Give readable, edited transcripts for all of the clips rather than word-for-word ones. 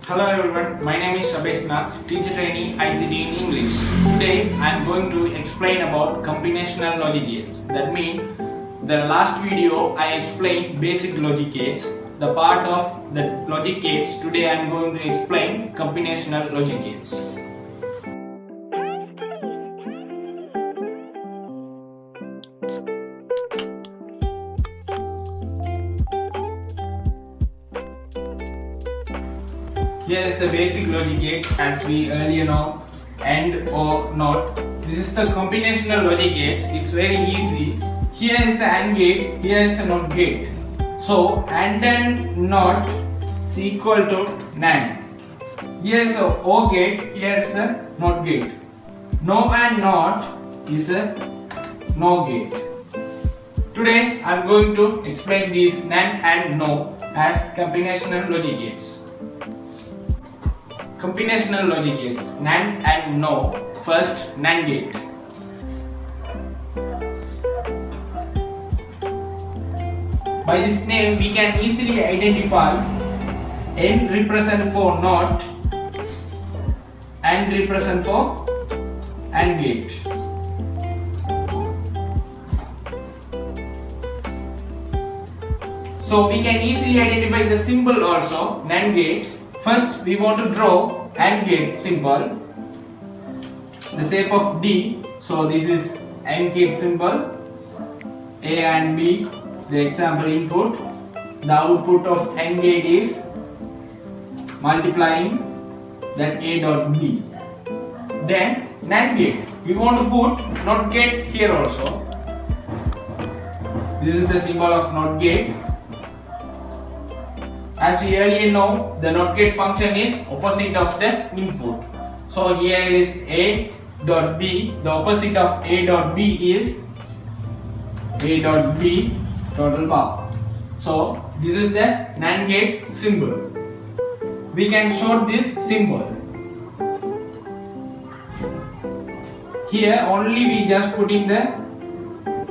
Hello everyone, my name is Shabesh Nath, teacher trainee ICT in English. Today I am going to explain about combinational logic gates. That means the last video I explained basic logic gates. The part of the logic gates, today I am going to explain combinational logic gates. Here is the basic logic gate as we earlier know, AND or NOT. This is the combinational logic gates. It's very easy. Here is an AND gate, here is a NOT gate. So AND and NOT is equal to NAND. Here is a OR gate, here is a NOT gate. No and NOT is a NOR gate. Today I am going to explain these NAND and NOR as combinational logic gates. Combinational logic gates, NAND and NOR. First, NAND gate. By this name, we can easily identify N represent for NOT and represent for AND gate. So we can easily identify the symbol also, NAND gate. First, we want to draw AND gate symbol, the shape of D. So this is AND gate symbol, A and B, the example input. The output of AND gate is multiplying that A dot B. Then NAND gate, we want to put NOT gate here also. This is the symbol of NOT gate. As we earlier know, the NOT gate function is opposite of the input. So here is A dot B. The opposite of A dot B is A dot B total power. So this is the NAND gate symbol. We can show this symbol. Here only we just put in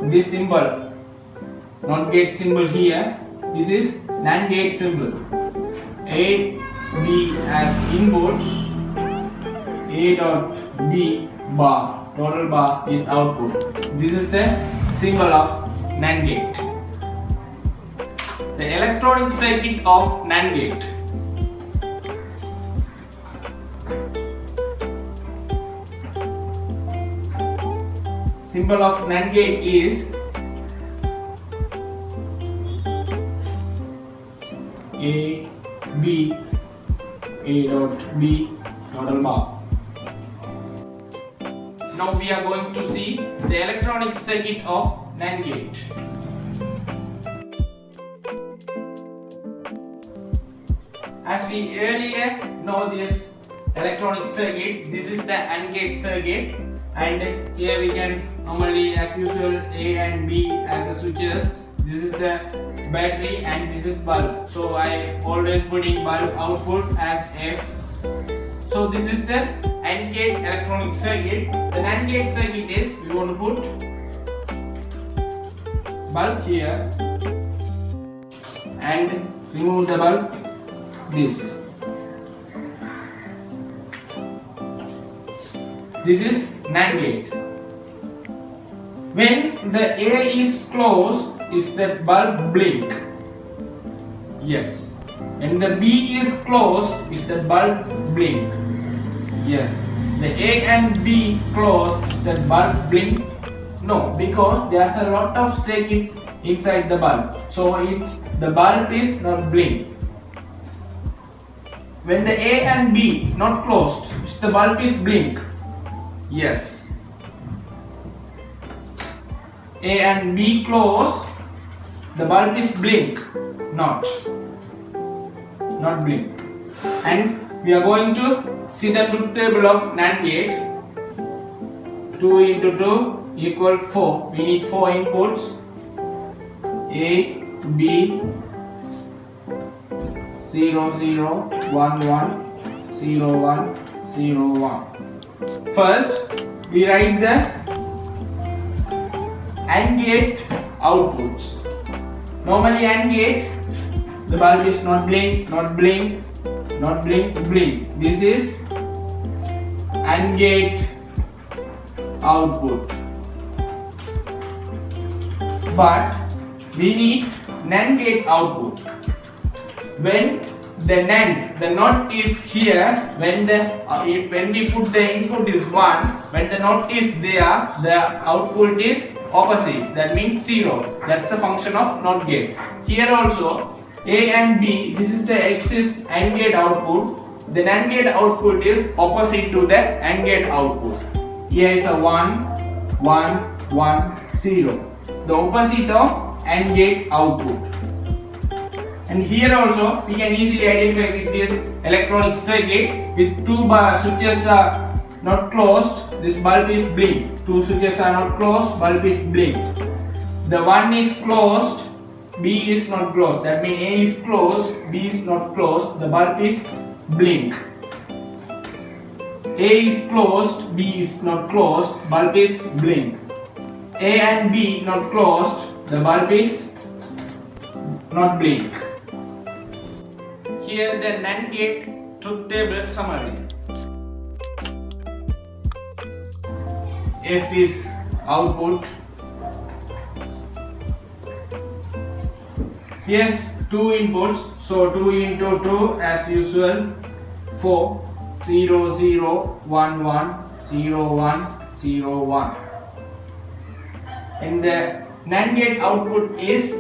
this symbol, NOT gate symbol here. This is NAND gate symbol. A, B as input, A dot B bar, total bar is output. This is the symbol of NAND gate. The electronic circuit of NAND gate. Symbol of NAND gate is A, B, A dot B, total bar. Now we are going to see the electronic circuit of NAND gate. As we earlier know this electronic circuit, this is the AND gate circuit, and here we can normally as usual A and B as the switches. This is the battery and this is bulb. So I always put in bulb output as F. So this is the AND gate electronic circuit. The NAND gate circuit is, we want to put bulb here and remove the bulb, this. This is NAND gate. When the A is closed, is the bulb blink? Yes. When the B is closed, is the bulb blink? Yes. The A and B closed, is the bulb blink? No, because there's a lot of circuits inside the bulb. So the bulb is not blink. When the A and B not closed, is the bulb is blink? Yes. A and B closed, the bulb is blink, not blink. And we are going to see the truth table of NAND gate. 2 into 2 equal 4. We need 4 inputs. A, B, 0, 0, 1, 1, 0, 1, 0, 1. First, we write the AND gate outputs. Normally AND gate, the bulb is not blink, not blink, blink. This is AND gate output. But we need NAND gate output. When the NAND, the NOT is here, when we put the input is 1, when the NOT is there, the output is opposite, that means 0. That's a function of NOT gate. Here also A and B, this is the X AND gate output. The NAND gate output is opposite to the AND gate output. Here is a 1, 1, 1, 0. The opposite of AND gate output. And here also we can easily identify with this electronic circuit with two switches are not closed, this bulb is blinked. Two switches are not closed, bulb is blinked. The one is closed, B is not closed. That means A is closed, B is not closed, the bulb is blink. A is closed, B is not closed, bulb is blink. A and B not closed, the bulb is not blink. Here the NAND gate truth table summary. F is output. Here 2 inputs, so 2 into 2 as usual, 4, 0, 0, 1, 1, 0, 1, 0, 1. And the NAND gate output is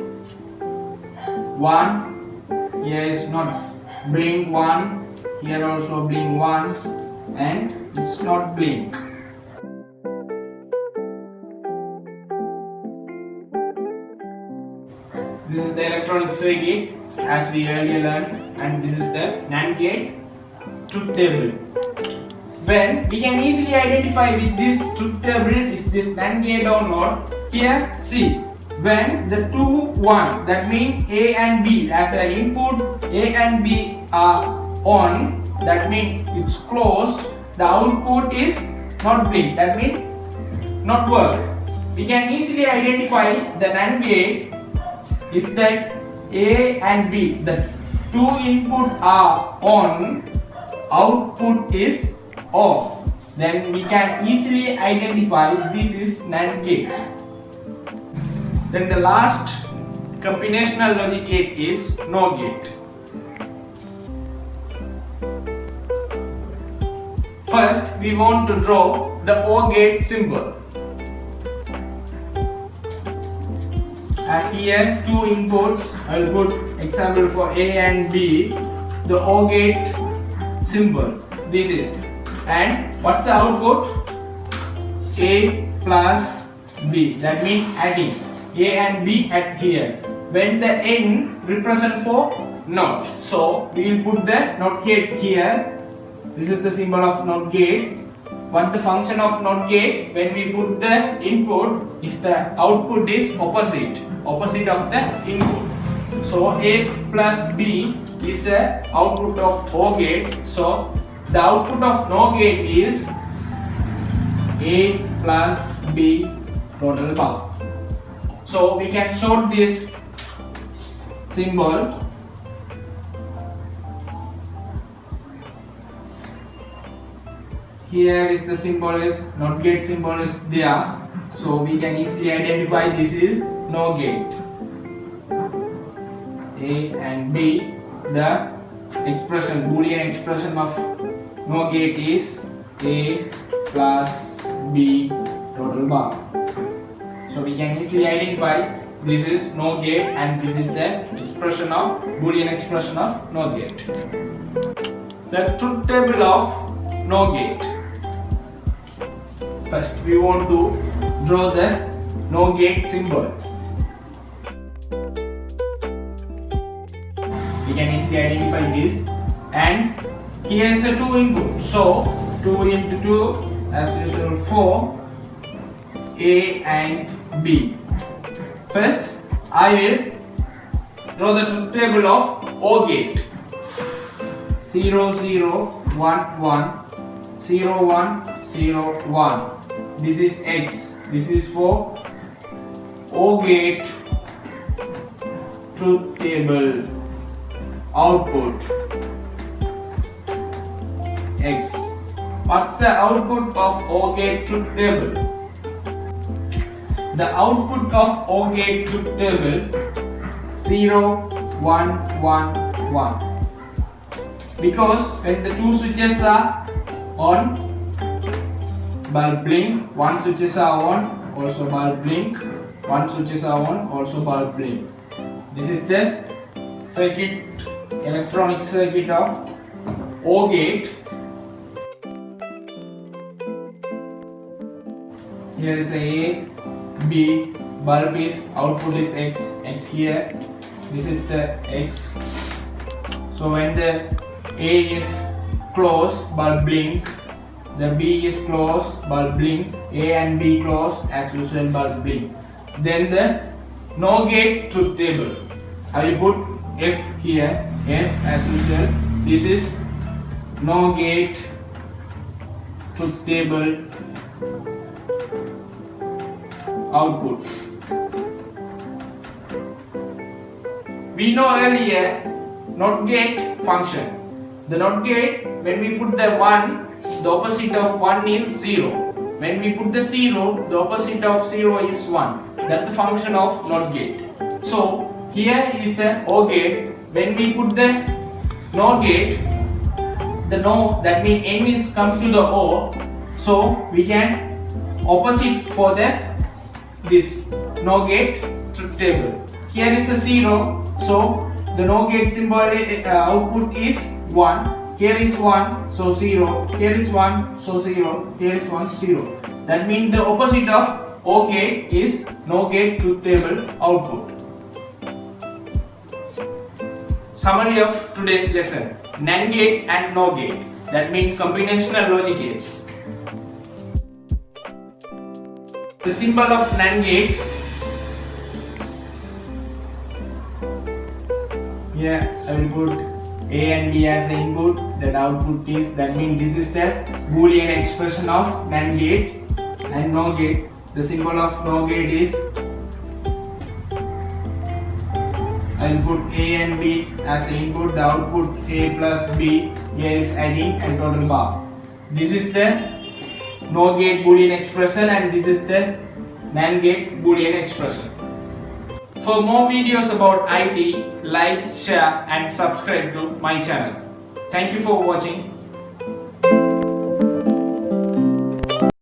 1. Here is not blink 1, here also blink 1, and it's not blink. This is the electronic circuit as we earlier learned, and this is the NAND gate truth table. When we can easily identify with this truth table is this NAND gate or not. Here see, when the 2 1, that means A and B as an input, A and B are on, that means it's closed, the output is not blink, that means not work. We can easily identify the NAND gate if that A and B, the 2 input are on, output is off, then we can easily identify this is NAND gate. Then the last combinational logic gate is NOR gate. First we want to draw the OR gate symbol. As here 2 inputs, I will put example for A and B, the OR gate symbol, this is, and what's the output? A plus B, that means adding A and B at here. When the N represent for NOT, so we will put the NOT gate here. This is the symbol of NOT gate. What the function of NOT gate? When we put the input, is the output is opposite of the input. So A plus B is the output of OR gate. So the output of NOR gate is A plus B total power. So we can show this symbol. Here is the symbol is NOT gate symbol is there. So we can easily identify this is NOR gate. A and B, the expression, Boolean expression of NOR gate is A plus B total bar. So we can easily identify this is NOR gate and this is the expression of Boolean expression of NOR gate. The truth table of NOR gate. First we want to draw the NOR gate symbol. We can easily identify this, and here is a 2 input, so 2 into 2 as usual 4, A and B. First I will draw the truth table of OR gate. 0 0 1 1 0 1 0 1. This is X. This is for OR gate truth table output. X. What's the output of OR gate truth table? The output of OR gate truth table 0, 1, 1, 1. Because when the two switches are on, bulb blink, one switches are on, also bulb blink, one switches are on, also bulb blink. This is the circuit, electronic circuit of OR gate. Here is A, B, bulb is, output is X here, this is the X. So when the A is closed, bulb blink, the B is closed, bulb blink, A and B closed, as usual bulb blink. Then the NOR gate truth table. I will put F here, F as usual. This is NOR gate truth table output. We know earlier NOT gate function. The NOT gate, when we put the 1, the opposite of 1 is 0. When we put the 0, the opposite of 0 is 1. That's the function of NOT gate. So here is a OR gate. When we put the NOR gate, the NOR, that means N is comes to the O. So we can opposite for this NOR gate truth table. Here is a 0. So the NOR gate symbol output is 1. Here is 1, so 0. Here is 1, so 0. Here is 1, 0. That means the opposite of OR gate is NOR gate truth table output. Summary of today's lesson: NAND gate and NOR gate. That means combinational logic gates. The symbol of NAND gate. Here I will put A and B as the input, that output is, that means this is the Boolean expression of NAND gate. And NOR gate, the symbol of NOR gate is, I will put A and B as the input, the output A plus B, here is adding and total bar. This is the NOR gate Boolean expression and this is the NAND gate Boolean expression. For more videos about IT, like, share and subscribe to my channel. Thank you for watching.